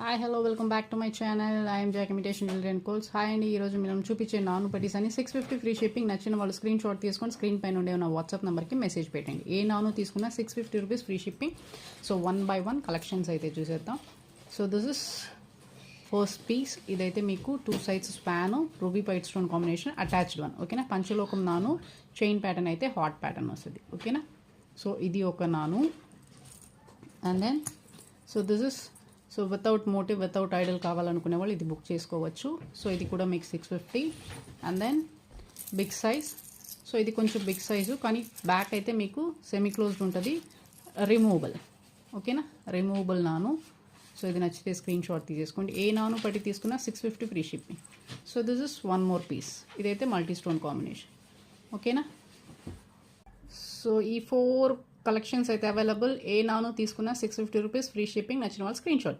Hi hello welcome back to my channel. I'm Jack imitation jewellery and coals. Hi అండి, ఈరోజు మనం చూపించే నాను పట్టీస్ అని 650 ఫ్రీ షిప్పింగ్. నచ్చిన వాళ్ళు స్క్రీన్ షాట్ తీసుకొని స్క్రీన్ పైన ఉండే ఉన్న వాట్సాప్ నెంబర్కి మెసేజ్ పెట్టండి. ఏ నాను తీసుకున్నా 650 rupees free shipping. So 1 by 1 collections అయితే చూసేద్దాం. So this is first piece. ఇదైతే మీకు 2 sides span, ruby white stone combination attached one. ఓకేనా. పంచలోకం నాను చైన్ ప్యాటర్న్ అయితే హాట్ ప్యాటర్న్ వస్తుంది. ఓకేనా. సో ఇది ఒక నాను. And then so this is so without motive without idol కావాలనుకునే వాళ్ళు ఇది బుక్ చేసుకోవచ్చు. సో ఇది కూడా మీకు 650. And then big size. So ఇది కొంచెం బిగ్ సైజు, కానీ బ్యాక్ అయితే మీకు సెమీ క్లోజ్డ్ ఉంటుంది, రిమూవబుల్. ఓకేనా. రిమూవబుల్ నాను. సో ఇది నచ్చితే స్క్రీన్ షాట్ తీసేసుకోండి. ఏ నాను పట్టి తీసుకున్నా 650 free shipping. So this is one more piece. ఇదైతే మల్టీ స్టోన్ కాంబినేషన్. ఓకేనా. సో ఈ 4 కలెక్షన్స్ అయితే అవైలబుల్. ఏ నాను తీసుకున్నా 650 రూపీస్ ఫ్రీ షిప్పింగ్. నచ్చిన వాళ్ళు స్క్రీన్ షాట్